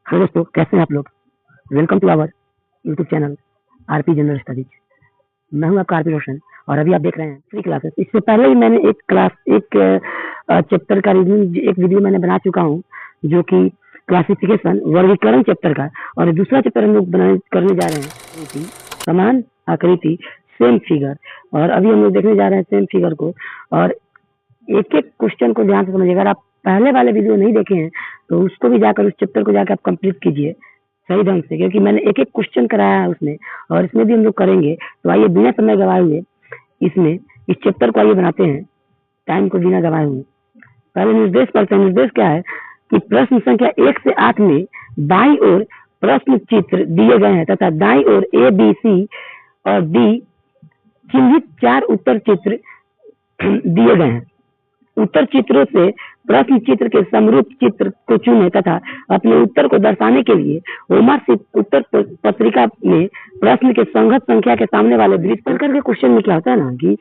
Hello दोस्तों, कैसे हैं आप लोग। Welcome to our YouTube channel RP general studies. मैं हूं आपका आरपी रोशन और अभी आप देख रहे हैं फ्री क्लासेस। इससे पहले ही मैंने एक चैप्टर का रिव्यू, एक वीडियो मैंने बना चुका हूं जो कि क्लासिफिकेशन वर्गीकरण चैप्टर का, और दूसरा चैप्टर हम लोग करने जा रहे हैं समान आकृति सेम फिगर। और अभी हम लोग देखने जा रहे हैं सेम फिगर को, और एक एक क्वेश्चन को ध्यान से समझिए। अगर आप पहले वाले वीडियो नहीं देखे हैं तो उसको भी जाकर, उस चैप्टर को जाकर आप कंप्लीट कीजिए सही ढंग से, क्योंकि मैंने एक एक क्वेश्चन कराया है उसमें, और इसमें भी हम लोग करेंगे। तो आइए बिना समय गवाए हुए इसमें इस चैप्टर को आइए बनाते हैं, टाइम को बिना गवाए हुए। पहले निर्देश पढ़ते हैं। निर्देश क्या है कि प्रश्न संख्या 1 से 8 में बाईं ओर प्रश्न चित्र दिए गए हैं तथा दाईं ओर ए, बी, सी और डी चिन्हित 4 उत्तर चित्र दिए गए हैं। उत्तर चित्रों से प्रश्न चित्र के समरूप चित्र को चुने तथा अपने उत्तर को दर्शाने के लिए होमर उत्तर पत्रिका में प्रश्न के संगत संख्या के सामने वाले वृत्त करके क्वेश्चन में क्या होता है ना कि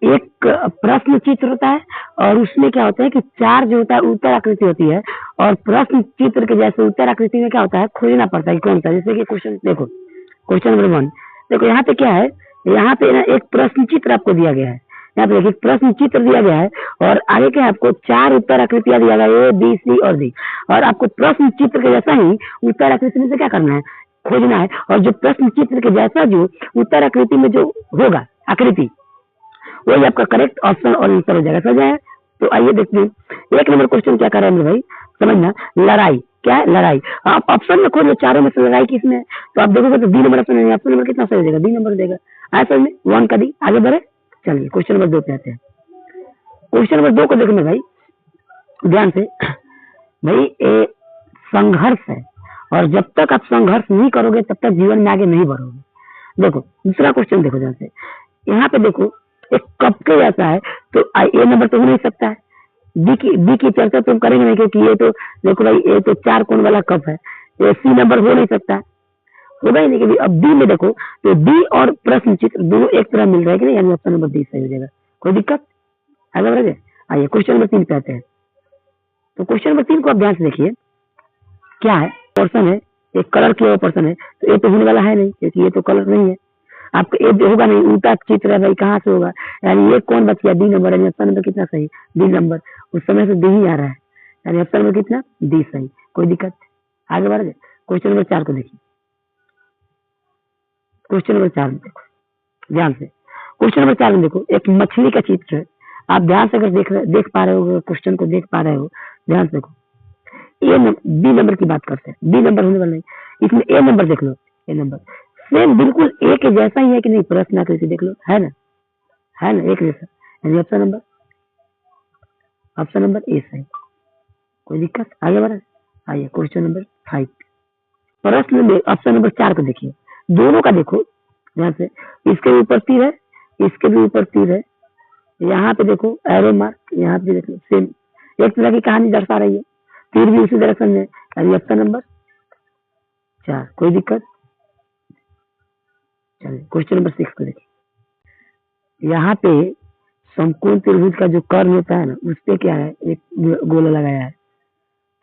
एक प्रश्न चित्र होता है, और उसमें क्या होता है कि 4 जो होता है उत्तर आकृति होती है, और प्रश्न चित्र के जैसे उत्तर आकृति में क्या होता है, खोजना पड़ता है कौन सा। जैसे कि क्वेश्चन देखो, क्वेश्चन नंबर 1 देखो, यहाँ पे क्या है, यहाँ पे ना एक प्रश्न चित्र आपको दिया गया है। यहाँ पे देखिए प्रश्न चित्र दिया गया है, और आगे क्या है, आपको 4 उत्तर आकृतियां दिया गया है, ए, बी, सी और डी। और आपको प्रश्न चित्र के जैसा ही उत्तर आकृति में से क्या करना है, खोजना है। और जो प्रश्न चित्र के जैसा जो उत्तर आकृति में जो होगा आकृति, वही आपका करेक्ट ऑप्शन और आंसर हो जाएगा। समझ आया? तो आइए देखते हैं 1 नंबर क्वेश्चन क्या कर रहे हैं भाई, समझना। लड़ाई क्या है, लड़ाई। आप ऑप्शन में खोलिए, चारों में से लड़ाई किसमें है, तो आप देखोगे तो बी नंबर ऑप्शन है। ऑप्शन नंबर कितना सही हो जाएगा, बी नंबर देगा। आया समझ में, 1 का डी। आगे बढ़े, चलिए क्वेश्चन नंबर 2 पे आते हैं। क्वेश्चन नंबर 2 को देखना भाई ध्यान से। भाई संघर्ष है, और जब तक आप संघर्ष नहीं करोगे तब तक जीवन में आगे नहीं बढ़ोगे। देखो दूसरा क्वेश्चन देखो ध्यान से। यहाँ पे देखो एक कप के जैसा है, तो ए नंबर तो हो नहीं सकता है। बी की चर्चा तो हम करेंगे नहीं, क्योंकि ये तो देखो भाई, ये तो 4 कोण वाला कप है। ये सी नंबर हो नहीं सकता है, होगा ही नहीं। क्योंकि अब बी में देखो तो डी और प्रश्न चित्र दोनों एक तरह मिल रहा है कि नहीं, यानी ऑप्शन नंबर डी सही हो जाएगा। कोई दिक्कत आगे बढ़े। आइए क्वेश्चन नंबर 3 पे आते हैं। तो क्वेश्चन नंबर 3 को आप ध्यान से देखिए, क्या है, पर्सन है, एक कलर किया हुआ पर्सन है, तो ये तो होने वाला है नहीं, क्योंकि ये तो कलर नहीं है। आपको ए होगा नहीं, उल्टा चित्र है भाई, कहाँ से होगा, यानी ये कौन बच गया, डी नंबर है। ऑप्शन नंबर कितना सही, डी नंबर। उस समय से डी ही आ रहा है, यानी ऑप्शन नंबर कितना, डी सही। कोई दिक्कत आगे बढ़ गए। क्वेश्चन नंबर 4 को देखिए। क्वेश्चन नंबर 4 में देखो ध्यान से। क्वेश्चन नंबर 4 में देखो एक मछली का चित्र है। आप ध्यान से अगर देख पा रहे हो, क्वेश्चन को देख पा रहे हो, ध्यान से देखो। बी नंबर की बात करते हैं, बी नंबर होने वाला नहीं। इसमें ए नंबर देख लो, ए नंबर सेम बिल्कुल ए के जैसा ही है कि नहीं, प्रश्न आकृति देख लो, है ना, है ना, एक जैसा। यानी ऑप्शन नंबर ए सही। कोई दिक्कत आगे बढ़े। आइए क्वेश्चन नंबर 5। प्रश्न में ऑप्शन नंबर 4 को देखिए, दोनों का देखो ध्यान से। इसके ऊपर तीर है, इसके भी ऊपर तीर है। यहाँ पे देखो एरो मार्क, यहाँ पे देखो सेम एक तरह की कहानी दर्शा रही है, तीर भी उसी डायरेक्शन में, यानी ऑप्शन नंबर 4। कोई दिक्कत। चलिए क्वेश्चन नंबर 6 को देखिए। यहाँ पे समकोण त्रिभुज का जो कर्ण होता है ना, उस पे क्या है, एक गोला लगाया है।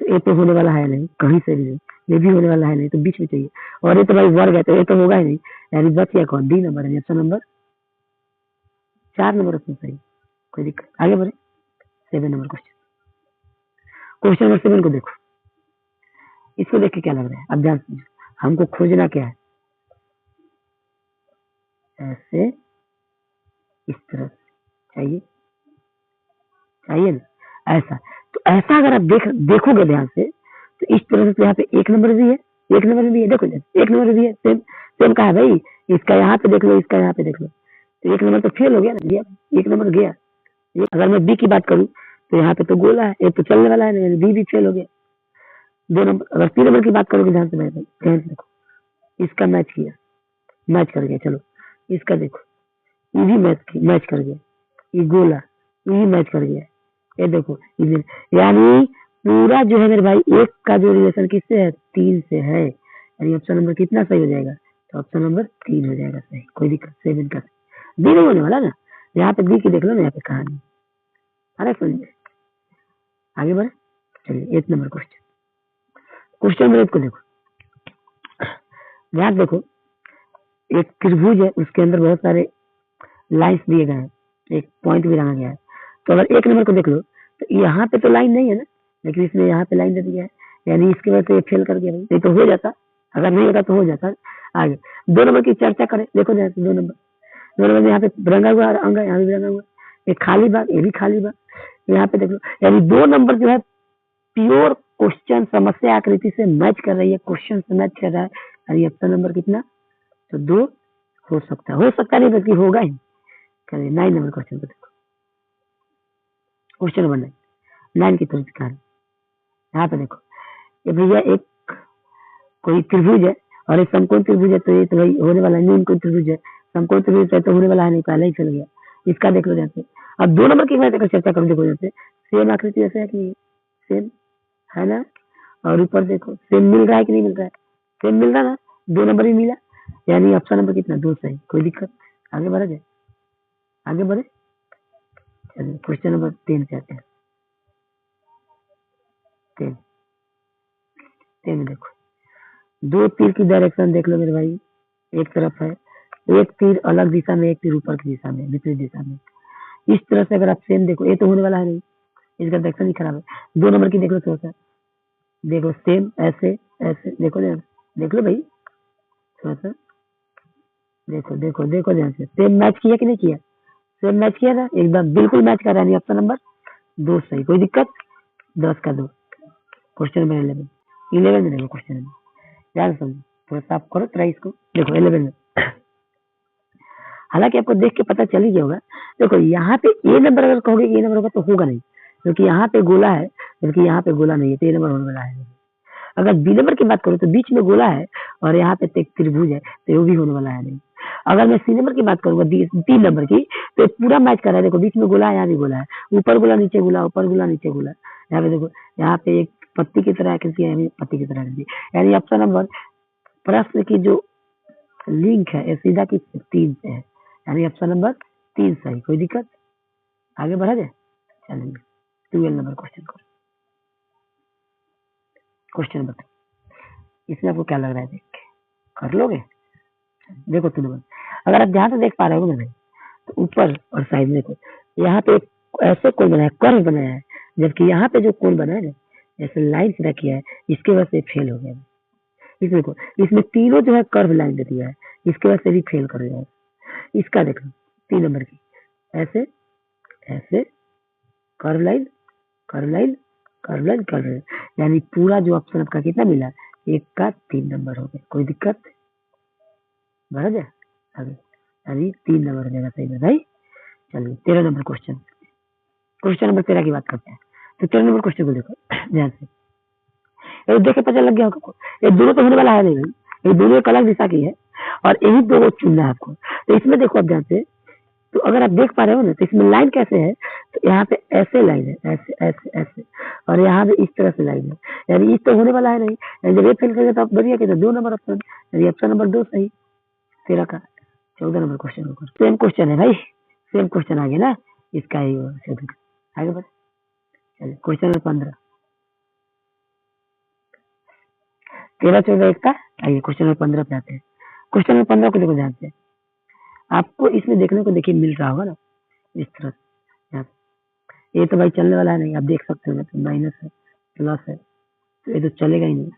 तो ये तो होने वाला है नहीं, कहीं से भी नहीं। ये भी होने वाला है नहीं, तो बीच में चाहिए। और ये तो भाई वर्ग है, तो ये तो होगा ही नहीं, यानी बच गया कौन, डी नंबर है। ऑप्शन नंबर 4 नंबर ऑप्शन सही। कोई दिक्कत आगे बढ़े। 7 नंबर क्वेश्चन। क्वेश्चन नंबर 7 को देखो। इसको देख के क्या लग रहा है, अब ध्यान से हमको खोजना क्या है, ऐसे इस तरह चाहिए, चाहिए ना, ऐसा। तो ऐसा अगर आप देखोगे ध्यान से, तो इस तरह से यहाँ पे 1 नंबर भी है, 1 नंबर भी है, देखो 1 नंबर भी है, सेम सेम का है भाई। इसका यहाँ पे देख लो, इसका यहाँ पे देख लो, तो 1 नंबर तो फेल हो गया ना, गया 1 नंबर गया। अगर मैं बी की बात करूँ तो यहाँ पे तो गोला है, ये तो चलने वाला है ना, बी भी फेल हो गया। 2 नंबर। अगर 3 नंबर की बात करोगे ध्यान से भाई, ध्यान से देखो, इसका मैच किया, मैच कर गया। चलो इसका देखो, ये भी मैच कर गया, ये गोला ये मैच कर गया, ये देखो, यानी पूरा जो है मेरे भाई, एक का जो रिलेशन किससे है, 3 से है। यानी ऑप्शन नंबर कितना सही हो जाएगा, तो ऑप्शन नंबर 3 हो जाएगा सही। कोई दिक्कत 7 का बी नहीं होने वाला ना। यहाँ पे बी की देख लो ना, यहाँ पे कहानी। अरे समझे, आगे बढ़े। चलिए 8 नंबर क्वेश्चन। क्वेश्चन नंबर 1 को देखो, ध्यान देखो, एक त्रिभुज है, उसके अंदर बहुत सारे लाइन्स दिए गए हैं, एक पॉइंट भी रखा गया है। तो अगर 1 नंबर को देख लो तो यहाँ पे तो लाइन नहीं है ना, लेकिन इसने यहाँ पे लाइन दे दिया है, यानी इसकी वजह से ये फेल कर गया। नहीं तो हो जाता, अगर नहीं होता तो हो जाता। आगे 2 नंबर की चर्चा करें, देखो जैसे 2 नंबर में यहाँ पे रंगा हुआ और अंगा यहाँ भी रंगा हुआ, एक खाली बात, ये भी खाली बात, यहाँ पे देख लो, यानी 2 नंबर जो है प्योर क्वेश्चन समस्या आकृति से मैच कर रही है, क्वेश्चन से मैच कर रहा है। और ये ऑप्शन नंबर कितना, तो 2 हो सकता नहीं बल्कि होगा ही। चलिए 9 नंबर क्वेश्चन को देखो, क्वेश्चन नंबर 9 की तरफ दिखा रहे, यहाँ पे देखो, ये भैया एक कोई त्रिभुज है और एक समकोण त्रिभुज है, तो ये तो भाई होने वाला है, न्यून कोण त्रिभुज है, समकोण त्रिभुज है तो होने वाला है नहीं, पहले ही चल गया। इसका देख लो जैसे, अब 2 नंबर की मैं चर्चा करूँ, देखो जैसे सेम आकृति जैसे है कि नहीं, सेम है ना, और ऊपर देखो सेम मिल रहा है कि नहीं मिल रहा है, सेम मिल रहा ना, 2 नंबर भी मिला, यानी ऑप्शन नंबर कितना, 2 सही, कोई दिक्कत, आगे बढ़ा जाए, आगे बढ़े। चलिए क्वेश्चन नंबर 3 पे आते हैं। 3 में देखो, 2 तीर की डायरेक्शन देख लो मेरे भाई, एक तरफ है, एक तीर अलग दिशा में, एक तीर ऊपर की दिशा में, विपरीत दिशा में। इस तरह से अगर आप सेम देखो, ये तो होने वाला है नहीं, इसका डायरेक्शन ही खराब है। 2 नंबर की देख लो थोड़ा सा, देखो सेम ऐसे ऐसे, देखो देख लो भाई थोड़ा सा, देखो ध्यान से, सेम मैच किया कि नहीं किया, सेम मैच किया था, एकदम बिल्कुल मैच कर रहा है, ऑप्शन नंबर 2 सही, कोई दिक्कत। 10 का 2, क्वेश्चन नंबर 11 में देखो, क्वेश्चन नंबर ध्यान से समझो, थोड़ा सा आप करो ट्राई इसको, देखो 11 में, हालांकि आपको देख के पता चल ही गया होगा। देखो यहाँ पे ए नंबर अगर कहोगे ए नंबर होगा तो होगा नहीं, क्योंकि यहाँ पे गोला है, जबकि यहाँ पे गोला नहीं है, तो ए नंबर होने वाला है। अगर बी नंबर की बात करूँ तो बीच में गोला है और यहाँ पे एक त्रिभुज है, तो वो भी होने वाला है नहीं। अगर मैं सी नंबर की बात करूंगा 3 नंबर की, तो पूरा मैच कर रहा है, देखो बीच में गोला है, यहाँ भी गोला है, ऊपर गोला नीचे गोला, ऊपर गोला नीचे गोला, यहाँ पे देखो, यहाँ पे एक पत्ती की तरह आकृति है, पत्ती की तरह आकृति, यानी ऑप्शन नंबर प्रश्न की जो लिंक है ये सीधा की 3 से है, यानी ऑप्शन नंबर 3 सही, कोई दिक्कत, आगे बढ़ा जाए। चलिए 12 नंबर क्वेश्चन करो, क्वेश्चन नंबर 2, इसमें आपको क्या लग रहा है, देख के कर लोगे। देखो 2 नंबर, अगर आप ध्यान से देख पा रहे हो ना भाई, तो ऊपर और साइड में देखो, यहाँ पे ऐसे कोण बनाया, कर्व बनाया है, जबकि यहाँ पे जो कोण बना है ना, जैसे लाइन सीधा किया है, इसके वजह से फेल हो गया। इसमें देखो, इसमें तीनों जो है कर्व लाइन दे दिया है, इसके वजह से भी फेल कर गया है। इसका देखो 3 नंबर की, ऐसे ऐसे curve line curve line curve line curve line, यानी पूरा जो ऑप्शन आपका कितना मिला, 1 का 3 नंबर हो गया, कोई दिक्कत, बढ़ा जाए आगे, यानी 3 नंबर हो जाएगा सही में भाई। चलिए 13 नंबर क्वेश्चन, क्वेश्चन नंबर 13 की बात करते हैं। तो 13 नंबर क्वेश्चन को देखो ध्यान से, ये देख के पता लग गया होगा, ये दोनों तो होने वाला है नहीं भाई, ये दोनों एक अलग दिशा की है और यही दो चुनना है आपको। तो इसमें देखो आप ध्यान से, तो अगर आप देख पा रहे हो ना, तो इसमें लाइन कैसे है, तो यहाँ पे ऐसे लाइन है, ऐसे ऐसे ऐसे, और यहाँ पे इस तरह से लाइन है, यानी इस तो होने वाला है नहीं, यानी जब ये फेल करेगा तो आप बढ़िया कहते 2 नंबर ऑप्शन, यानी ऑप्शन नंबर 2 सही 13 का। 14 नंबर क्वेश्चन, सेम क्वेश्चन है भाई, सेम क्वेश्चन आ गया ना, इसका ही आगे बढ़। चलिए क्वेश्चन नंबर 15, 13 14 1 का, आइए क्वेश्चन नंबर 15 पे आते हैं। क्वेश्चन नंबर 15 को देखो ध्यान से, आपको इसमें देखने को देखिए मिल रहा होगा ना, इस तरह से, ये तो भाई चलने वाला है नहीं, आप देख सकते हो, तो माइनस है प्लस है, तो ये तो चलेगा ही नहीं,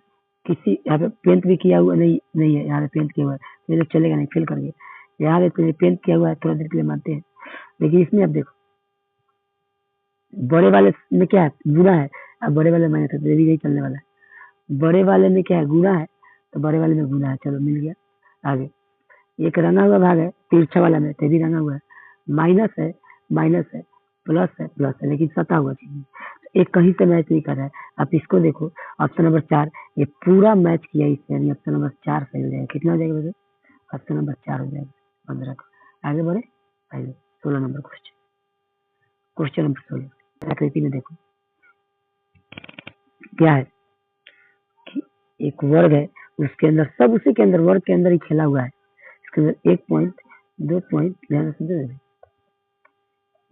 किसी यहाँ पे पेंट भी किया हुआ नहीं है, यहाँ पे पेंट किया हुआ है, तो ये तो चलेगा नहीं, फेल कर गया। यहाँ पे पेंट किया हुआ है, थोड़ा देर के लिए मानते हैं, लेकिन इसमें आप देखो बड़े वाले में क्या है, गुना है, अब बड़े वाले माइनस है, तो ये भी नहीं चलने वाला है। बड़े वाले में क्या है, गुना है, तो बड़े वाले में गुना है, चलो मिल गया। आगे एक रंगा हुआ भाग है तिरछा वाला में, तो भी रंगा हुआ है, माइनस है माइनस है, प्लस है प्लस है, लेकिन सता हुआ चाहिए, एक कहीं से मैच नहीं कर रहा है। आप इसको देखो ऑप्शन नंबर 4, ये पूरा मैच किया इससे, यानी ऑप्शन नंबर 4 सही हो जाएगा। कितना हो जाएगा वैसे, ऑप्शन नंबर 4 हो जाएगा 15 का। आगे बढ़े, आइए 16 नंबर क्वेश्चन, क्वेश्चन नंबर 16 आकृति में देखो क्या है कि एक वर्ग है, उसके अंदर सब उसी के अंदर वर्ग के अंदर ही खेला हुआ है, इसके अंदर 1 पॉइंट 2 पॉइंट, ध्यान से समझो,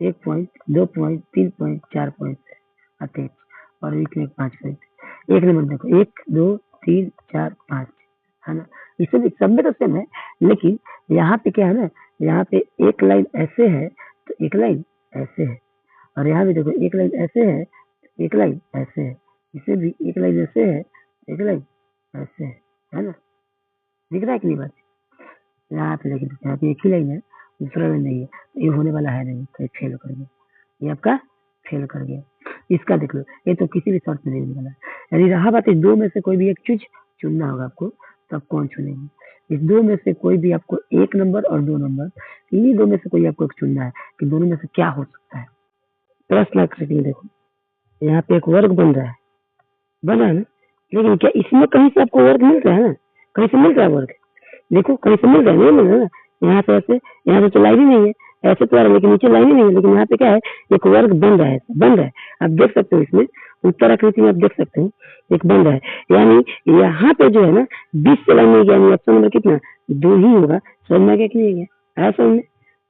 1 पॉइंट 2 पॉइंट 3 पॉइंट 4 पॉइंट आते हैं, और एक में 5 पॉइंट। एक नंबर देखो 1 2 3 4 5 है ना। इससे भी सब में तो सेम है, लेकिन यहाँ पे क्या है ना, यहाँ पे एक लाइन ऐसे है तो एक लाइन ऐसे है, और यहाँ भी देखो एक लाइन ऐसे है तो एक लाइन ऐसे है, इसे भी एक लाइन ऐसे है एक लाइन ऐसे है ना। दिख रहा है कि नहीं बात? यहाँ पे देखिए यहाँ पे एक ही लाइन है, दूसरा लाइन नहीं है, तो ये होने वाला है नहीं, तो ये फेल कर गया, ये आपका फेल कर गया। इसका देख लो, ये तो किसी भी शर्त में नहीं होने वाला है। यदि रहा बात इस दो में से कोई भी एक चीज चुनना होगा आपको, तो आप कौन चुनेंगे? इस दो में से कोई भी आपको 1 नंबर और 2 नंबर, इन्हीं दो में से कोई आपको एक चुनना है कि दोनों में से क्या हो सकता है। प्रश्न आकृति में देखो, यहाँ पे एक वर्ग बन रहा है, बना है ना, लेकिन क्या इसमें कहीं से आपको वर्ग मिल रहा है ना? कहीं से मिल रहा है वर्ग? देखो कहीं से मिल रहा है, नहीं मिल रहा है ना। यहाँ पे ऐसे, यहाँ पे तो लाइन ही नहीं है, ऐसे तो आ रहा है लेकिन नीचे लाइन ही नहीं है, लेकिन यहाँ पे क्या है, एक वर्ग बन रहा है, बन रहा है। आप देख सकते हो इसमें उत्तर आकृति में आप देख सकते हो एक बन रहा है, यानी यहाँ पे जो है ना 20 से लाइन नहीं गया, यानी ऑप्शन नंबर कितना 2 ही होगा। समझ में आ गया कि नहीं गया? आया समझ में?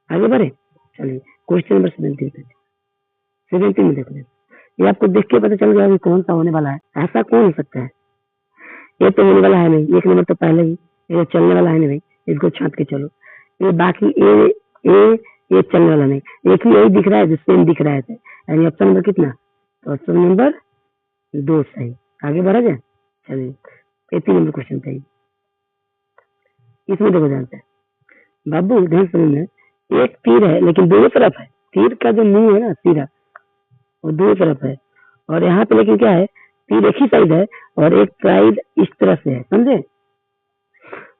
आगे बढ़े, चलिए क्वेश्चन नंबर 17 में देखो, ये आपको देख के पता चल गया कि कौन सा होने वाला है। ऐसा कौन हो सकता है? ये तो होने वाला है नहीं, 1 नंबर तो पहले ही, ये चलने वाला है नहीं भाई, इसको छांट के चलो। ये बाकी ये चलने वाला नहीं, एक ही यही दिख रहा है जो सेम दिख रहा है, यानी ऑप्शन नंबर कितना? तो ऑप्शन नंबर 2 सही। आगे बढ़ा जाए, चलिए 3 नंबर क्वेश्चन पे इसमें देखो जानते हैं बाबू, ध्यान समझना, एक तीर है लेकिन दोनों तरफ है, तीर का जो मुंह है ना सीधा, वो दोनों तरफ है, और यहाँ पे लेकिन क्या है, तीर एक ही साइड है और एक साइड इस तरह से है, समझे?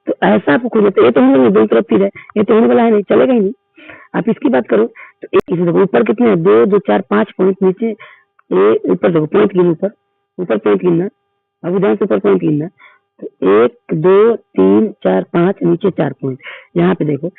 तो ऐसा आपको खोजना, तो ये तो होने दोनों तरफ तीर है, ये तो होने वाला है नहीं, चलेगा ही नहीं। आप इसकी बात करो तो इसमें देखो ऊपर कितने हैं, 2 2 4 5 पॉइंट, नीचे ये ऊपर देखो पॉइंट गिनो, ऊपर पॉइंट गिनना, अभी ध्यान से ऊपर पॉइंट गिनना, तो 1 2 3 4 5, नीचे 4 पॉइंट। यहाँ पे देखो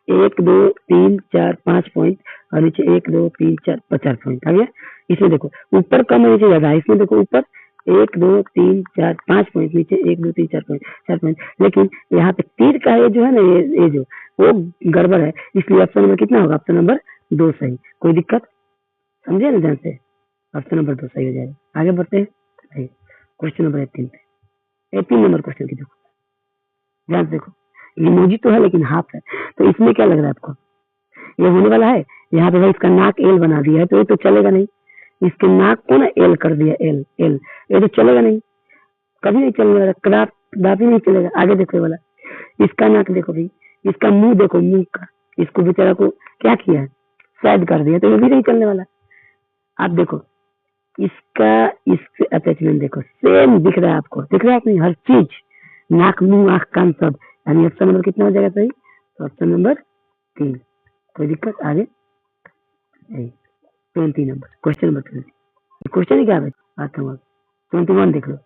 1 2 3 4 5 पॉइंट, और नीचे 1 2 3 4 4 पॉइंट आ गया। इसमें देखो ऊपर कम है नीचे ज्यादा है, इसमें देखो ऊपर 1 2 3 4 5 पॉइंट, नीचे 1 2 3 4 पॉइंट 4 पॉइंट, लेकिन यहाँ पे तीर का ये जो है ना, ये जो वो गड़बड़ है, इसलिए ऑप्शन नंबर कितना होगा? ऑप्शन नंबर 2 सही। कोई दिक्कत? समझे ना ध्यान से? ऑप्शन नंबर 2 सही हो जाएगा। आगे बढ़ते हैं क्वेश्चन नंबर 18 नंबर क्वेश्चन की देखो, ध्यान से देखो, इमोजी तो है लेकिन हाफ है, तो इसमें क्या लग रहा है आपको? ये होने वाला है, यहाँ पे भाई इसका नाक एल बना दिया है, तो ये तो चलेगा नहीं, इसके नाक को ना एल कर दिया, एल एल, ये तो चलेगा नहीं, कभी नहीं चलने वाला, कदापि नहीं चलेगा। आगे देखो वाला, इसका नाक देखो भाई, इसका मुंह देखो, मुंह का, इसको बेचारा को क्या किया है, साइड कर दिया, तो ये भी नहीं चलने वाला। आप देखो इसका इससे अटैचमेंट देखो, सेम दिख रहा है आपको, दिख रहा है कि नहीं? हर चीज, नाक मुंह आंख कान सब, यानी ऑप्शन नंबर कितना हो जाएगा सही? तो ऑप्शन नंबर 3। कोई दिक्कत? आगे 20 नंबर क्वेश्चन नंबर 20, क्वेश्चन ही क्या है आता हूँ, 21 देख लो,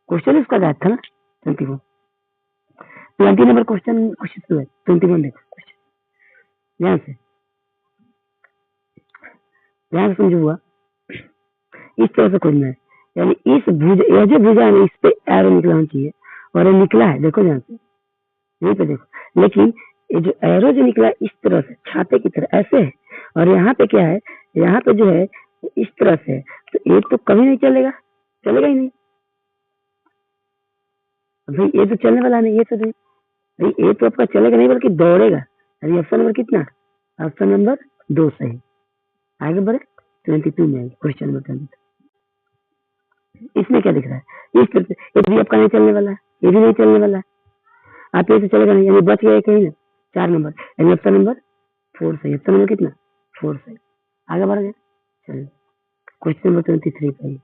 क्वेश्चन इसका गायब था ना 21। 20 नंबर क्वेश्चन तो है, 21 देखो क्वेश्चन, ध्यान से समझो हुआ, इस तरह से खोजना है, यानी इस भुजा, यह जो भुजा है इस पे एरो निकला होना चाहिए, और ये निकला है, देखो ध्यान से, यहीं पे देखो, लेकिन ये जो एरो जो निकला इस तरह से छाते की तरह ऐसे है, और यहाँ पे क्या है, यहाँ पे जो है इस तरह से है, तो ये तो कभी नहीं चलेगा, चलेगा ही नहीं भाई, ये तो चलने वाला नहीं, ये तो नहीं भाई, ये तो आपका चलेगा नहीं बल्कि दौड़ेगा। अभी ऑप्शन नंबर कितना? ऑप्शन नंबर 2 सही। आगे बढ़े 22 में क्वेश्चन नंबर 22, इसमें क्या दिख रहा है? इस तरह से ये भी आपका नहीं चलने वाला है, ये भी नहीं चलने वाला है, आप ये तो चलेगा नहीं, यानी बच गया कहीं ना 4 नंबर, यानी ऑप्शन नंबर 4 सही। ऑप्शन नंबर कितना? 4 सही। आगे बढ़ गए, चलिए क्वेश्चन नंबर 23 पे,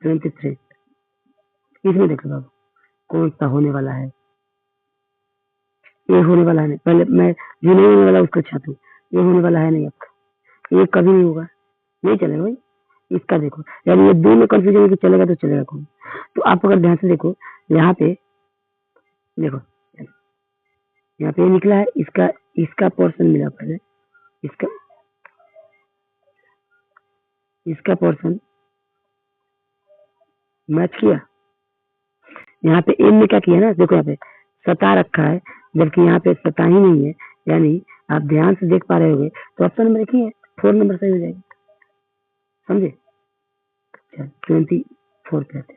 23 इसमें देखो बाबू कौन सा होने वाला है। ये होने वाला है नहीं, पहले मैं जो नहीं होने वाला उसको छातू, ये होने वाला है नहीं आपका, ये कभी नहीं होगा, नहीं चलेगा भाई। इसका देखो, यानी ये दो में कंफ्यूजन है कि चलेगा तो चलेगा कौन। तो आप अगर ध्यान से देखो, यहाँ पे देखो, यहाँ पे निकला है, इसका पोर्शन मिला पहले, इसका पोर्शन मैच किया, यहाँ पे एम में क्या किया ना, देखो यहाँ पे सता रखा है, जबकि यहाँ पे सता ही नहीं है, यानी आप ध्यान से देख पा रहे होंगे, तो ऑप्शन नंबर एक ही है, 4 नंबर सही हो जाएगा, समझे? 24 पे आते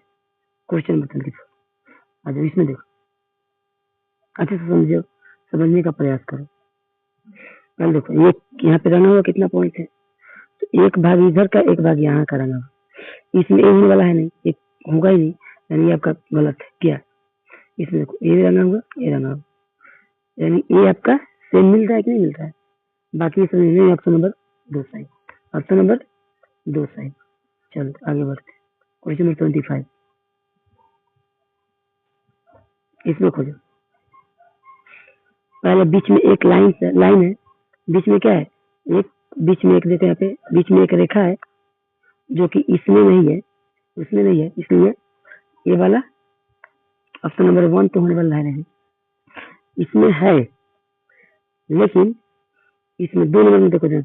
क्वेश्चन नंबर 24, अच्छा इसमें देखो, अच्छे से समझो, समझने का प्रयास करो। पहले देखो ये यहाँ पे रंगा हुआ कितना पॉइंट है, तो एक भाग इधर का, एक भाग यहाँ का रंगा हुआ। इसमें ए होने वाला है नहीं, एक होगा ही नहीं, यानी ये आपका गलत है। क्या इसमें देखो, ये भी रंगा हुआ, ये रंगा हुआ, यानी ये आपका सेम मिल रहा है कि नहीं मिल रहा है। बाकी समझ ऑप्शन नंबर 2 सही, ऑप्शन नंबर 2 सही। चलो आगे बढ़ते, क्वेश्चन नंबर 25, इसमें खोजो। पहले बीच में एक लाइन है, बीच में क्या है, एक बीच में एक देखो, यहाँ पे बीच में एक रेखा है जो कि इसमें नहीं है, उसमें नहीं है, इसलिए ये वाला ऑप्शन नंबर 1 तो होने वाला है नहीं। इसमें है, लेकिन इसमें 2 नंबर में देखो ध्यान,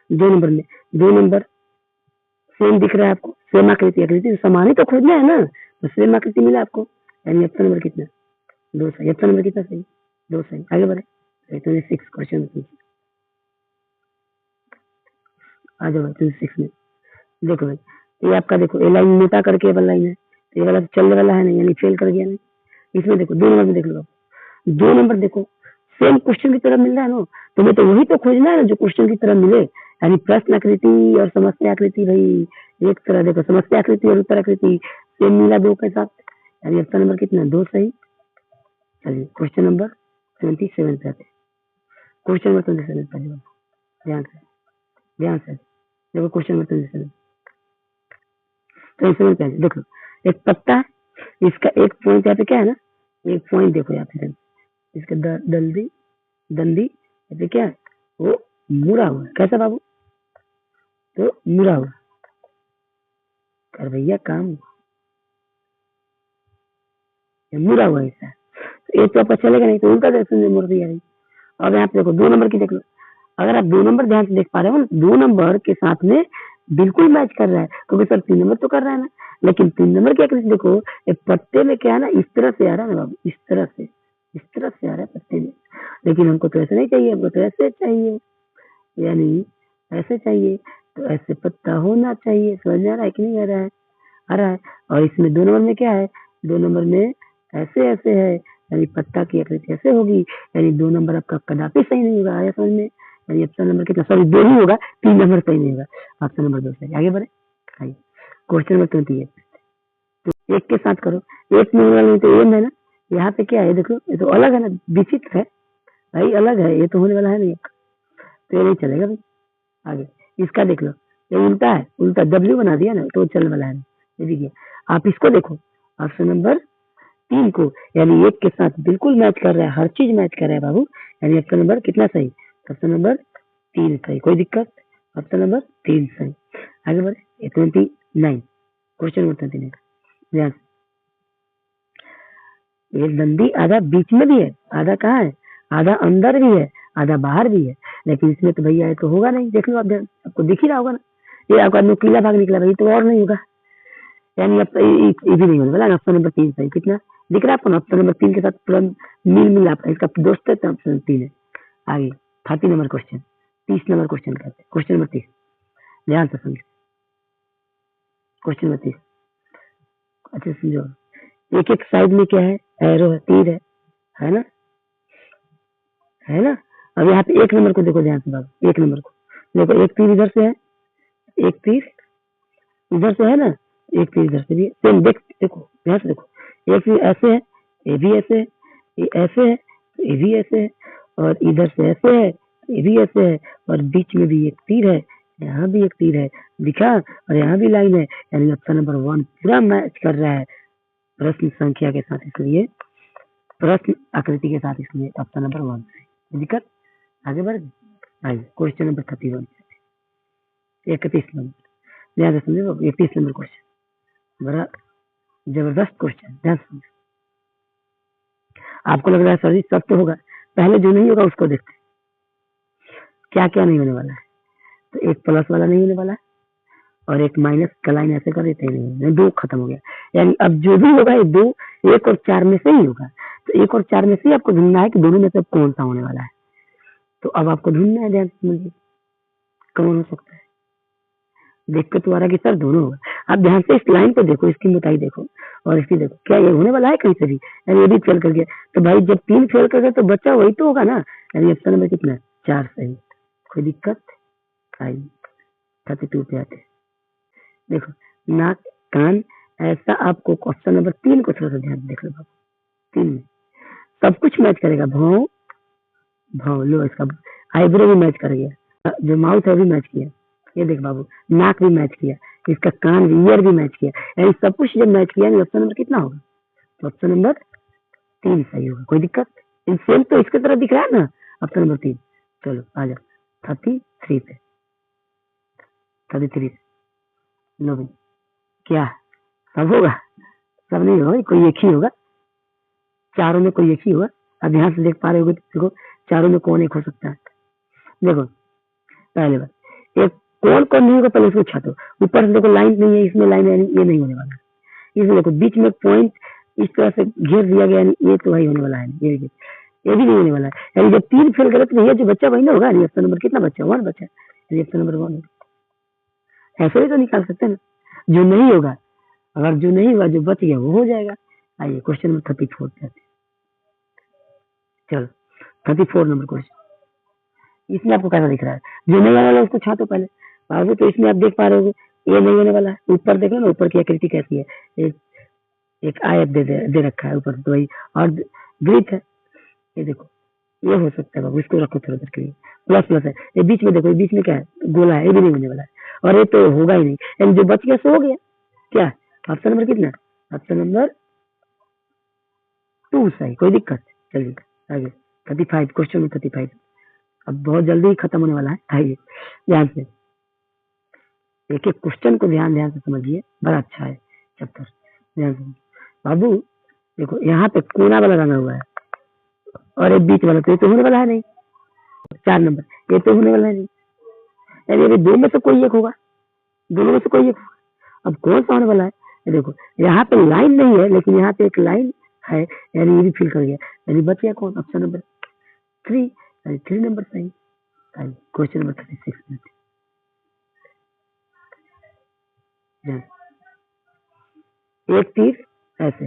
2 नंबर में 2 नंबर सेम दिख रहा है आपको, सेम आकृति, आकृति समान ही तो खोजना है ना, तो सेम आकृति मिला आपको, यानी ऑप्शन नंबर कितना, 2 सही। ऑप्शन नंबर कितना सही, 2 सही। आगे बढ़े, 26 क्वेश्चन, आ जाओ 26 में। देखो भाई, ये आपका देखो, ये लाइन मोटा करके ये वाला लाइन है, तो ये वाला चलने वाला है नहीं, यानी फेल कर गया नहीं। इसमें देखो 2 नंबर में देख लो, 2 नंबर देखो, सेम क्वेश्चन की तरह मिल रहा है ना, तुम्हें तो वही तो खोजना है ना जो क्वेश्चन की तरह मिले, यानी प्रश्न आकृति और समस्या आकृति भाई एक तरह। देखो समस्या आकृति और उत्तर आकृति सेम मिला 2 के साथ, यानी ऑप्शन नंबर कितना, 2 सही। चलिए क्वेश्चन नंबर 27 पे आते हैं। क्वेश्चन नंबर 27 पे ध्यान से, ध्यान से देखो, क्वेश्चन नंबर 27 पे देखो, एक पत्ता है, इसका एक पॉइंट यहाँ पे क्या है ना, एक पॉइंट देखो यहाँ पे, इसका दंडी यहाँ पे क्या है, वो मुड़ा हुआ है। कैसा बाबू, तो मुड़ा हुआ, कर भैया काम, मुड़ा हुआ ऐसा, तो ये तो आपका चलेगा नहीं, तो उल्टा डायरेक्शन में मुड़ दिया है। अब यहाँ पे देखो 2 नंबर की देख लो, अगर आप 2 नंबर ध्यान से देख पा रहे हो ना, 2 नंबर के साथ में बिल्कुल मैच कर रहा है, क्योंकि सर 3 नंबर तो कर रहा है ना, लेकिन 3 नंबर की आकृति देखो, एक पत्ते में क्या है ना, इस तरह से आ रहा है ना बाबू, इस तरह से आ रहा है पत्ते में, लेकिन हमको तो ऐसे नहीं चाहिए, हमको तो ऐसे चाहिए, यानी ऐसे चाहिए, तो ऐसे पत्ता होना चाहिए। समझ में आ रहा है कि नहीं आ रहा है, आ रहा है। और इसमें 2 नंबर में क्या है, 2 नंबर में ऐसे ऐसे है, यानी पत्ता की आकृति ऐसे होगी, यानी 2 नंबर आपका कदापि सही नहीं होगा। आया समझ में, यानी ऑप्शन नंबर कितना, सॉरी 2 ही होगा, 3 नंबर सही नहीं होगा, ऑप्शन नंबर 2 सही। आगे बढ़े, आइए क्वेश्चन नंबर 28, तो एक के साथ करो, एक में होने वाला तो एम है ना, यहाँ पे क्या है देखो, ये तो अलग है ना, विचित्र है भाई, अलग है, ये तो होने वाला है नहीं, तो ये नहीं चलेगा भाई। आगे इसका देख लो, ये उल्टा है, उल्टा डब्ल्यू बना दिया ना, तो चलने वाला है, ये देखिए। आप इसको देखो, ऑप्शन नंबर 3 को, यानी एक के साथ बिल्कुल मैच कर रहा है, हर चीज मैच कर रहा है बाबू, यानी ऑप्शन नंबर कितना सही, ऑप्शन नंबर 3 सही। कोई दिक्कत, ऑप्शन नंबर 3 सही। आगे बढ़े 29, क्वेश्चन नंबर 29, ध्यान से, ये दंडी आधा बीच में भी है, आधा कहाँ है, आधा अंदर भी है, आधा बाहर भी है, लेकिन इसमें तो भैया तो होगा नहीं। देख लो आप, आपको दिख ही रहा होगा ना, ये आपका नुकीला भाग निकला भाई, तो और नहीं होगा, यानी अब ये भी नहीं होने वाला। ऑप्शन नंबर 3 सही। कितना दिख रहा है आपको, ऑप्शन नंबर 3 के साथ पूरा मिल मिला आपका, इसका दोस्त है तो ऑप्शन 3 है। आगे 30 नंबर क्वेश्चन, 30 नंबर क्वेश्चन करते हैं, क्वेश्चन नंबर 30, ध्यान से समझो, क्वेश्चन नंबर 30 अच्छे से समझो। एक एक साइड में क्या है, एरो है, तीर है ना, है ना। अब यहाँ पे 1 नंबर को देखो ध्यान से बाबू, 1 नंबर को देखो, एक तीर इधर से है, एक तीर इधर से है ना, एक तीर इधर से भी सेम, देखो ध्यान से देखो, एक तीर ऐसे है, ये भी ऐसे है, ये ऐसे है, ये भी ऐसे है, और इधर से ऐसे है, ये भी ऐसे है, और बीच में भी एक तीर है, यहाँ भी एक तीर है, दिखा, और यहाँ भी लाइन है, यानी ऑप्शन नंबर 1 पूरा मैच कर रहा है प्रश्न संख्या के साथ, इसलिए प्रश्न आकृति के साथ, इसलिए ऑप्शन नंबर 1 है। दिक्कत, आगे बढ़ आइए क्वेश्चन नंबर 31, 31 नंबर, ध्यान से समझो, 31 नंबर क्वेश्चन बड़ा जबरदस्त क्वेश्चन, ध्यान से समझो। आपको लग रहा है सर जी सब तो होगा, पहले जो नहीं होगा उसको देखते हैं, क्या क्या नहीं होने वाला है। तो एक प्लस वाला नहीं होने वाला है, और एक माइनस का लाइन ऐसे कर देते हैं, 2 खत्म हो गया, यानी अब जो भी होगा ये 2, 1 और 4 में से ही होगा। तो 1 और 4 में से आपको ढूंढना है कि दोनों में से कौन सा होने वाला है, तो अब आपको ढूंढना है, ध्यान से समझिए कौन हो सकता है। दिक्कत तो आ रहा है कि सर दोनों होगा। आप ध्यान से इस लाइन को देखो, इसकी मोटाई देखो और इसकी देखो, क्या ये होने वाला है कहीं से भी? यानी ये भी फेल कर गया, तो भाई जब 3 फेल कर गया तो बच्चा वही तो होगा ना। यानी ऑप्शन नंबर कितना है? 4 सही। कोई दिक्कत आई? 32 पे आते हैं। देखो नाक कान, ऐसा आपको ऑप्शन नंबर 3 को थोड़ा सा ध्यान देख लो। 3 में सब कुछ मैच करेगा। भाव भाव लो, इसका आईब्रो भी मैच कर गया, जो माउथ है वो भी मैच किया। ये देख बाबू, नाक भी मैच किया, इसका कान भी, ईयर भी मैच किया, यानी सब कुछ जब मैच किया ऑप्शन नंबर कितना होगा? तो ऑप्शन नंबर 3 सही होगा। कोई दिक्कत? इन सेम तो इसके तरह दिख रहा है ना, ऑप्शन नंबर 3। चलो आ जाओ 33 पे। 33 लो भाई, क्या सब होगा? सब नहीं होगा, कोई एक ही होगा। चारों में कोई एक ही होगा। अब ध्यान से देख पा रहे हो, देखो चारों में कौन एक हो सकता है। देखो पहले बार एक कौन कौन नहीं होगा, पहले उसको छाटो। ऊपर से देखो लाइन नहीं है, इसमें लाइन है, ये नहीं होने वाला है। इसमें देखो बीच में पॉइंट इस तरह से घेर दिया गया, ये तो वही होने वाला है, ये भी नहीं होने वाला है। यानी जब 3 फेल करे तो भैया जो बच्चा वही ना होगा। ऑप्शन नंबर कितना बच्चा? 1 बच्चा। ऑप्शन नंबर 1 ऐसे ही तो निकाल सकते हैं ना, जो नहीं होगा। अगर जो नहीं हुआ, जो बच गया वो हो जाएगा। आइए क्वेश्चन नंबर 34 पे आते हैं। चलो 34 नंबर क्वेश्चन। इसमें आपको कैसा दिख रहा है? जो नहीं आने वाला उसको छाटो पहले बाबू। तो इसमें आप देख पा रहे हो ये नहीं होने वाला है। ऊपर देखो ना, ऊपर की आकृति कैसी है? एक आयत दे रखा है ऊपर, तो वही और वृत्त है। ये देखो, ये हो सकता है बाबू, इसको रखो थोड़ा देर के लिए। प्लस प्लस है, ये बीच में देखो, ये बीच में क्या है? गोला है, ये भी नहीं होने वाला है, और ये तो होगा ही नहीं। यानी जो बच गया सो हो गया। क्या ऑप्शन नंबर कितना? ऑप्शन नंबर 2 सही। कोई दिक्कत? चलिए आगे 35 क्वेश्चन में 35। अब बहुत जल्दी ही खत्म होने वाला है। आइए ध्यान से एक एक क्वेश्चन को ध्यान से समझिए, बड़ा अच्छा है चैप्टर। ध्यान से बाबू देखो, यहाँ पे कोना वाला रंगा हुआ है और एक बीच वाला, तो ये तो होने वाला है नहीं। 4 नंबर ये तो होने वाला है नहीं, यानी अभी दो में से कोई एक होगा, दोनों में से कोई एक होगा। अब कौन सा होने वाला है? ये देखो यहाँ पे लाइन नहीं है, लेकिन यहाँ पे एक लाइन है, यानी ये भी फिल कर गया। यानी बच गया कौन? ऑप्शन नंबर 3, यानी 3 नंबर सही। क्वेश्चन नंबर 36 में एक तीर ऐसे,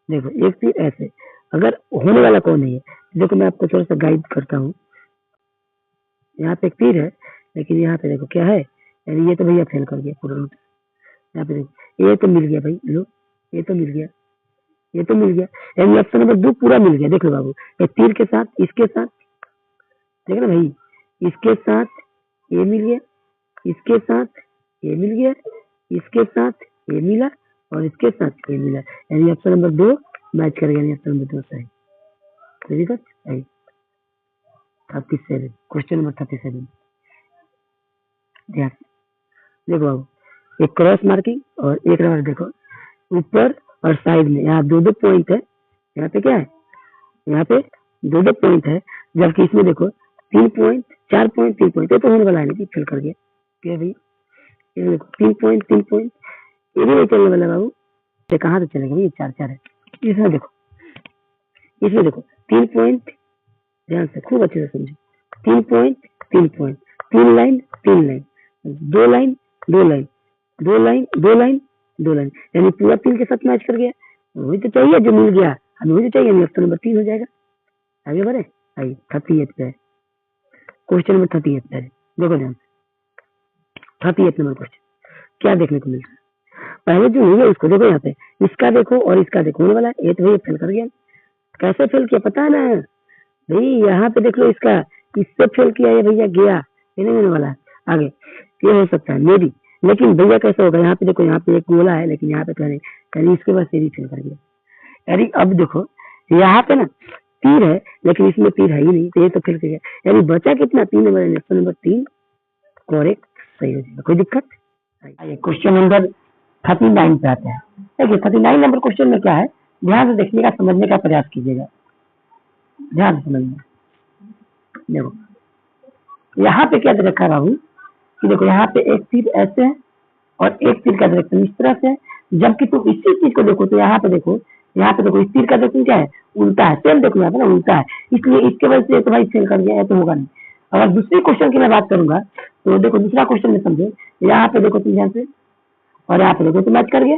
देखो एक तीर ऐसे, अगर होने वाला कौन नहीं है? देखो मैं आपको थोड़ा सा गाइड करता हूँ। यहाँ पे एक तीर है, लेकिन यहाँ पे देखो क्या है, यानी ये तो भैया फेल कर गया पूरा रूट। यहाँ पे देखो ये तो मिल गया भाई, लो ये तो मिल गया, ये तो मिल गया, यानी ऑप्शन नंबर 2 पूरा मिल गया। देख लो बाबू, ये तीर के साथ, इसके साथ, देख ना भाई, इसके साथ ये मिल गया, इसके साथ ये मिल गया, इसके साथ ये मिला, और इसके साथ ये मिला, यानी ऑप्शन नंबर 2 मैच कर गया। ऑप्शन नंबर 2 सही। ठीक है 37 क्वेश्चन नंबर 37। ध्यान देखो बाबू, एक क्रॉस मार्किंग और एक नंबर देखो ऊपर और साइड में, यहाँ 2-2 पॉइंट है। यहाँ पे क्या है? यहाँ पे 2-2 पॉइंट है, जबकि इसमें देखो 3 पॉइंट, 4 पॉइंट, 3 पॉइंट। ये तो होने वाला है नहीं, फिल कर गया। क्या भाई ये देखो 3 पॉइंट, 3 पॉइंट, ये भी नहीं चलने वाला बाबू। ये कहाँ से चलेगा भाई? 4-4 है। इसमें देखो 3 पॉइंट, ध्यान से खूब अच्छे से समझो। 3 point, 3 point, 3 line, 3 line, 2 line, 2 line, 2 line, 2 line, 2 line, यानी पूरा 3 के साथ मैच कर गया। वही तो चाहिए जो मिल गया, हमें वही तो चाहिए। ऑप्शन नंबर 3 हो जाएगा। आगे बढ़े, आइए 38 पे, क्वेश्चन नंबर 38 पे। देखो ध्यान, 38 नंबर क्वेश्चन क्या देखने को मिलता है? पहले जो नहीं है उसको देखो, यहाँ पे इसका देखो और इसका देखो, होने वाला है। ये तो भैया फेल कर गया। कैसे फेल किया पता है ना भाई? यहाँ पे देख लो, इसका इससे फेल किया है भैया, गया, ये नहीं होने वाला है। आगे ये हो सकता है मेरी, लेकिन भैया कैसे होगा? यहाँ पे देखो, यहाँ पे एक गोला है, लेकिन यहाँ पे तो नहीं, यानी इसके बाद ये भी फेल कर गया। यानी अब देखो यहाँ पे ना तीर है, लेकिन इसमें तीर है ही नहीं, तो ये तो फेल कर गया। यानी बचा कितना? 3 नंबर। ऑप्शन नंबर 3 करेक्ट सही हो जाएगा। कोई दिक्कत? आइए क्वेश्चन नंबर 39 पे आते हैं। देखिए 39 नंबर क्वेश्चन में क्या है, ध्यान से देखने का, समझने का प्रयास कीजिएगा, ध्यान से समझना। देखो यहाँ पे क्या दे रखा है बाबू, कि देखो यहाँ पे एक तीर ऐसे है और एक तीर का डायरेक्शन इस तरह से है। जबकि तुम इसी चीज को देखो तो यहाँ पे देखो, इस तीर का डायरेक्शन क्या है? उल्टा है। सेम देखो यहाँ पे ना उल्टा है, इसलिए इसके वजह से तो भाई फेल कर गया है, तो होगा नहीं। अगर दूसरे क्वेश्चन की मैं बात करूंगा तो देखो दूसरा क्वेश्चन में समझो, यहाँ पे देखो तुम ध्यान से, और यहाँ पे देखो तो मैच कर गया,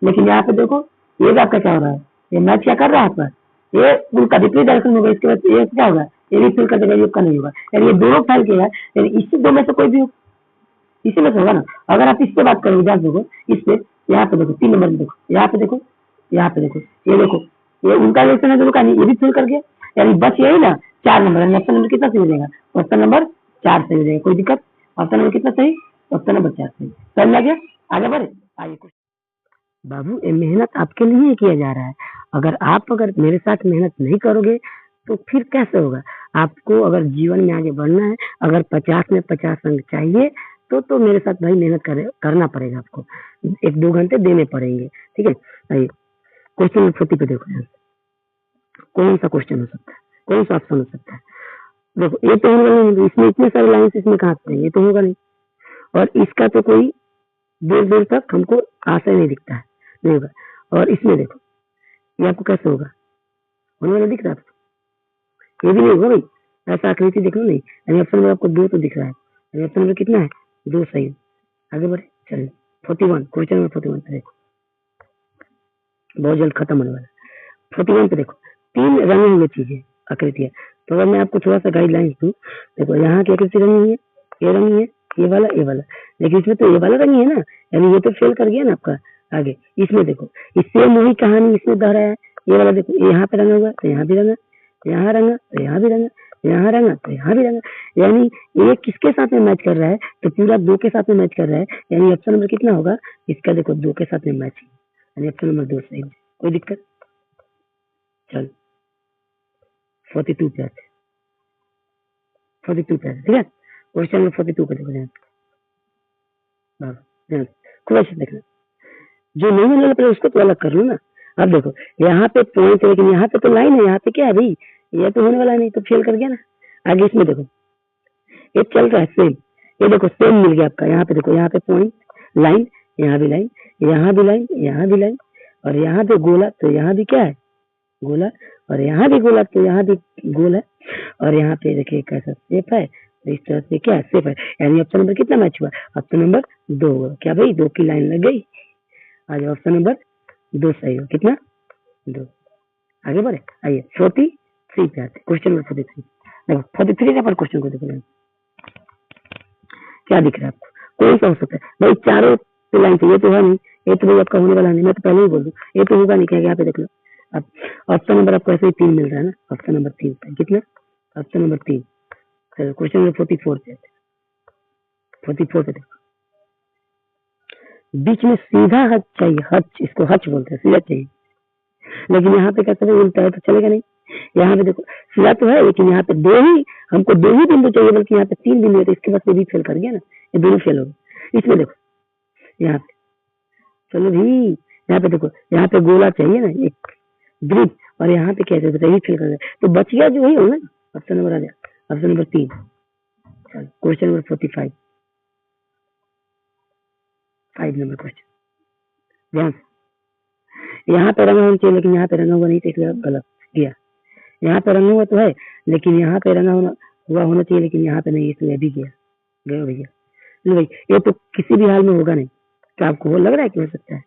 लेकिन यहाँ पे देखो ये आपका क्या हो रहा है, ये मैच क्या कर रहा है आपका, ये उनका विपरीत डायरेक्शन होगा, इसके बाद ये क्या होगा, ये भी फिल कर देगा, ये का नहीं होगा, यानी ये दोनों फेल किया है, यानी इससे दो में से कोई भी हो, इसी में से होगा ना। अगर आप इससे बात करोगे ध्यान देखो, इससे यहाँ पे देखो 3 नंबर में देखो, यहाँ पे देखो, यहाँ पे देखो, ये देखो, ये उनका रिएक्शन है, दोनों का नहीं, ये भी फिल कर गया, यानी बस यही ना 4 नंबर है। ऑप्शन नंबर कितना सही हो जाएगा, ऑप्शन नंबर 4 सही हो जाएगा, कोई दिक्कत। ऑप्शन नंबर कितना सही, ऑप्शन नंबर 4 सही। समझ लग गया, आगे बढ़े। आइए कुछ बाबू, ये मेहनत आपके लिए ही किया जा रहा है, अगर मेरे साथ मेहनत नहीं करोगे तो फिर कैसे होगा। आपको अगर जीवन में आगे बढ़ना है, अगर 50 में 50 अंक चाहिए तो मेरे साथ भाई मेहनत करना पड़ेगा, आपको 1-2 घंटे देने पड़ेंगे, ठीक है। आइए क्वेश्चन नंबर 40 पे देखो, कौन सा क्वेश्चन हो सकता है, कौन सा ऑप्शन हो सकता है। देखो ये तो होगा नहीं, इसमें इतने सारे लाइन्स इसमें कहाँ से, ये तो होगा नहीं, और इसका तो कोई दूर दूर तक हमको आशा नहीं दिखता है, नहीं होगा। और इसमें देखो ये आपको कैसे होगा, होने वाला दिख रहा है आपको, ये भी नहीं होगा भाई, ऐसा आकृति देख लो नहीं, यानी ऑप्शन नंबर आपको 2 तो दिख रहा है, यानी ऑप्शन नंबर कितना है, 2 सही है। आगे बढ़े, चलिए 41, क्वेश्चन नंबर 41 पे देखो, बहुत जल्द खत्म होने वाला है। 41 पे देखो, 3 रंगी हुई चीजें आकृतियां, तो अगर मैं आपको थोड़ा सा गाइडलाइंस दूं, देखो यहाँ की आकृति रंगी हुई है, ये रंगी है, ये वाला, लेकिन इसमें तो ये वाला रंगी है ना, यानी ये तो फेल कर गया ना आपका। आगे इसमें देखो, इससे वही कहानी इसमें दोहरा है, ये वाला देखो, यहाँ पे रंगा हुआ तो यहाँ भी रंगा, यहाँ रंगा तो यहाँ भी रंगा, यहाँ रंगा तो यहाँ भी रंगा, यानी ये किसके साथ में मैच कर रहा है, तो पूरा 2 के साथ में मैच कर रहा है, यानी ऑप्शन नंबर कितना होगा इसका, देखो 2 के साथ में मैच, यानी ऑप्शन नंबर 2 सही है, कोई दिक्कत। चल 42 पे आते, 42 पे आते, ठीक है। क्वेश्चन नंबर 42 पे देखो, खूब अच्छे देखना, जो नहीं मिलने पड़े उसको तो अलग कर लो ना। अब देखो यहाँ पे पॉइंट है, लेकिन यहाँ पे तो लाइन है, यहाँ पे क्या है भाई, ये तो होने वाला नहीं, तो फेल कर गया ना। आगे इसमें देखो ये चल रहा है सेम, ये देखो सेम मिल गया आपका, यहाँ पे देखो, यहाँ पे पॉइंट लाइन, यहाँ भी लाइन, यहाँ भी लाइन, यहाँ भी लाइन, और यहाँ पे गोला, तो यहाँ भी क्या है गोला, और यहाँ भी गोला, तो यहाँ भी गोल है, और यहाँ पे देखिए कैसा शेप है, इस तरह से क्या शेप है, यानी ऑप्शन नंबर कितना मैच हुआ, ऑप्शन नंबर 2 हुआ। क्या भाई 2 की लाइन लग गई, आज ऑप्शन नंबर 2 सही हो, कितना 2। आगे बढ़े, आइए 43 पे आते, क्वेश्चन नंबर 43। देखो 43 नंबर क्वेश्चन को देखो, क्या दिख रहा है आपको, कौन सा हो सकता है भाई, चारों लाइन से, ये तो है नहीं, ये तो भाई आपका होने वाला नहीं, मैं तो पहले ही बोल दूं, ये तो होगा नहीं, क्या यहाँ पे देख लो। अब ऑप्शन नंबर आपको ऐसे ही 3 मिल रहा है ना, ऑप्शन नंबर 3 पे कितना, ऑप्शन नंबर 3। चलो क्वेश्चन नंबर 44 पे, 44 पे देखो, बीच में सीधा हच चाहिए, हच, इसको हच बोलते हैं, सीधा चाहिए, लेकिन यहाँ पे कैसे उल्टा है तो चलेगा नहीं। यहाँ पे देखो सीधा तो है, लेकिन यहाँ पे हमको 2 ही बिंदु चाहिए, बल्कि यहाँ पे 3 बिंदु है, तो इसके बाद से भी फेल कर गया ना, ये दोनों फेल हो गए। इसमें देखो यहाँ पे, चलो भी यहाँ पे देखो, यहाँ पे गोला चाहिए ना एक ग्रिप, और यहाँ पे क्या चाहिए, यही फेल कर गया, तो बच गया जो वही होगा ना, ऑप्शन नंबर आ गया, ऑप्शन नंबर 3। चलो क्वेश्चन नंबर 45, 5 नंबर क्वेश्चन, ध्यान से, यहाँ पे रंगा होना चाहिए, लेकिन यहाँ पे रंगा हुआ नहीं, तो इसलिए गलत गया। यहाँ पे रंगा हुआ तो है, लेकिन यहाँ पे रंगा हुआ होना चाहिए, लेकिन यहाँ पे नहीं, इसलिए भी गया, गया भैया। लो भाई, ये तो किसी भी हाल में होगा नहीं, तो आपको वो लग रहा है कि हो सकता है,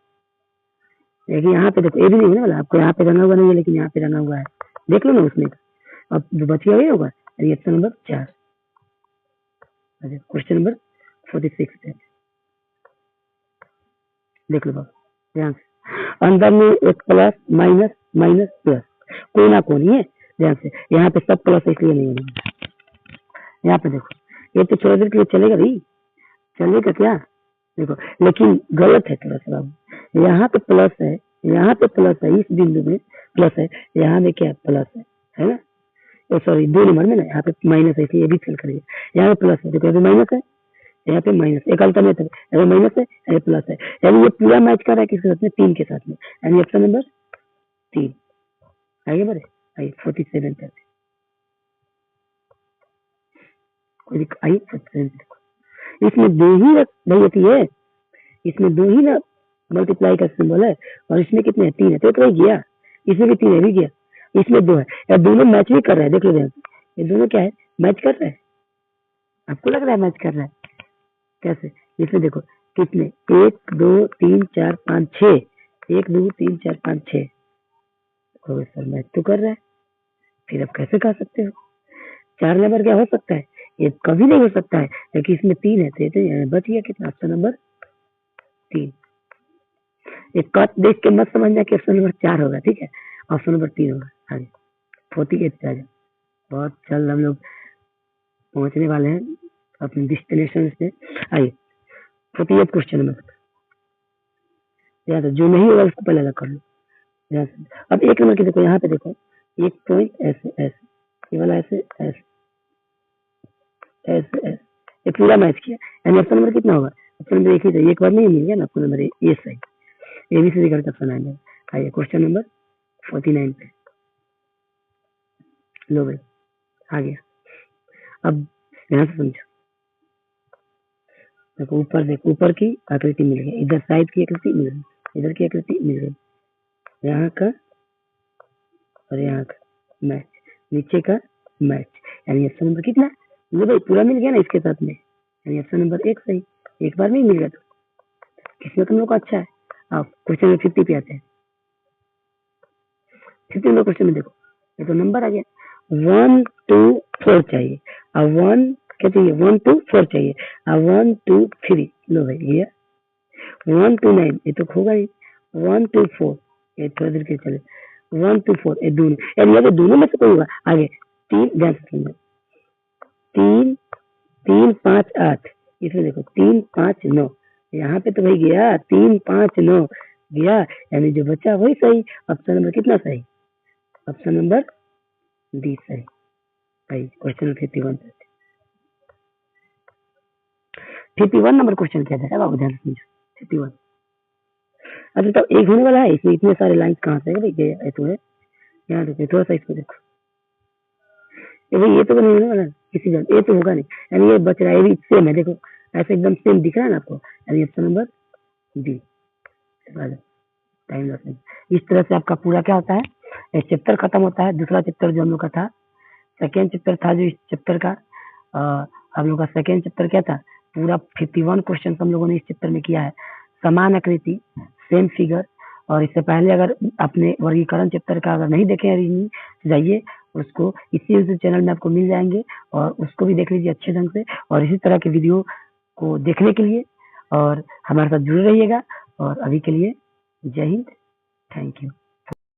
लेकिन यहाँ पे देखो ये भी नहीं होने वाला, आपको यहाँ पे रंगा हुआ नहीं है, लेकिन यहाँ पे रंगा हुआ है, देख लो ना उसमें, अब जो बच गया ये होगा, ऑप्शन नंबर 4। क्वेश्चन नंबर 46 पे देख लो बाबू ध्यान से, अंदर में एक प्लस माइनस माइनस प्लस, कोना कोनी है, ध्यान से, यहाँ पे सब प्लस है, इसलिए नहीं होगा। यहाँ पे देखो ये तो थोड़ा देर के लिए चलेगा भाई, चलेगा क्या, देखो लेकिन गलत है थोड़ा सा बाबू, यहाँ पे प्लस है, यहाँ पे प्लस है, इस बिंदु में प्लस है, यहाँ में क्या प्लस है ना, सॉरी 2 नंबर में ना, यहाँ पे माइनस है, इसलिए ये भी फेल करेगा। यहाँ पे प्लस है, देखो यहाँ पे माइनस है, यहाँ पे माइनस, एक अल्टरनेट है, यहाँ माइनस है, यहाँ प्लस है, यानी ये पूरा मैच कर रहा है किसके साथ में, 3 के साथ में, यानी ऑप्शन नंबर 3। आगे बढ़े, आइए 47 पे, आइए 47 इसमें 2 ही भाई होती है, इसमें 2 ही ना मल्टीप्लाई का सिंबल है, और इसमें कितने हैं, 3 है, तो वही गया, इसमें भी 3 है, भी गया, इसमें 2 है, या दोनों मैच भी कर रहा है, देख लो ध्यान, ये दोनों क्या है मैच कर रहा है, आपको लग रहा है मैच कर रहा है? कैसे? इसमें देखो कितने 1 2 3 4 5 6 1 2 3 4 5 6 सर मैच तो कर रहा है, फिर आप कैसे कह सकते हो 4 नंबर क्या हो सकता है? ये कभी नहीं हो सकता है क्योंकि इसमें 3 है तो बच गया कितना? Option number 3। एक कट देख के मत समझना कि ऑप्शन नंबर 4 होगा, ठीक है? ऑप्शन नंबर 3 होगा। आगे 48 पे आ जाओ। बहुत जल्द हम लोग पहुंचने वाले हैं अपने डेस्टिनेशन पे। आइए 48 क्वेश्चन नंबर, याद है जो नहीं होगा उसको पहले अलग कर लो। अब 1 नंबर की देखो, यहाँ पे देखो एक पॉइंट ऐसे ऐसे, ये वाला ऐसे ऐसे ऐसे ऐसे, ये पूरा मैच किया, यानी ऑप्शन नंबर कितना होगा? ऑप्शन नंबर 1 ही चाहिए, एक बार नहीं मिल गया ना आपको नंबर ये सही, एबीसी करके ऑप्शन आ जाएगा। आइए क्वेश्चन नंबर 49 पे, लो भाई आ गया। अब यहाँ से समझो, देखो ऊपर देखो, ऊपर की आकृति मिल गई, इधर साइड की आकृति मिल गई, इधर की आकृति मिल गई, यहाँ का और यहाँ का मैच, नीचे का मैच, यानी ऑप्शन नंबर कितना? लो भाई पूरा मिल गया ना इसके साथ में, यानी ऑप्शन नंबर 1 सही। एक बार नहीं मिल गया तो किसमें तुम लोग का अच्छा है। अब क्वेश्चन नंबर 50 पे आते हैं। 50 नंबर क्वेश्चन में देखो, ये तो नंबर आ गया 1 2 4 चाहिए, अब 1 क्या चाहिए? 1 2 4 चाहिए, अब 1 2 3, लो भाई ये 1 2 9, ये तो होगा ही, 1 2 4, ये थोड़ी देर के चले, 1 2 4, ये दोनों, यानी ये दोनों में से कोई होगा। आगे 3 ध्यान से सुनना, 3 3 5 8, इसमें देखो 3 5 9, यहाँ पे तो भाई गया 3 5 9 गया, यानी जो बचा वही सही। ऑप्शन नंबर कितना सही? ऑप्शन नंबर डी सही। भाई क्वेश्चन 51 51 नंबर क्वेश्चन क्या है बाबू, ध्यान से समझो 51। अच्छा तो एक होने वाला है, इसमें इतने सारे लाइंस कहाँ से है भाई? ये तो है, यहाँ देखो थोड़ा सा इसको देखो, ये भाई ये तो नहीं होने वाला किसी का, ये तो होगा नहीं, यानी ये बच रहा है, ये भी सेम है, देखो ऐसे एकदम सेम दिख रहा है ना आपको, यानी option number D. Time loss नहीं। इस तरह से आपका पूरा क्या होता है, एक चैप्टर खत्म होता है। दूसरा चैप्टर जो हम लोग का था, सेकेंड चैप्टर था जो इस चैप्टर का, हम लोग का सेकेंड चैप्टर क्या था? पूरा 51 क्वेश्चन हम लोगों ने इस चैप्टर में किया है, समान आकृति, सेम फिगर। और इससे पहले अगर अपने वर्गीकरण चैप्टर का अगर नहीं देखे हैं जाइए, उसको इसी यूट्यूब चैनल में आपको मिल जाएंगे और उसको भी देख लीजिए अच्छे ढंग से। और इसी तरह के वीडियो को देखने के लिए और हमारे साथ जुड़े रहिएगा। और अभी के लिए जय हिंद, थैंक यू।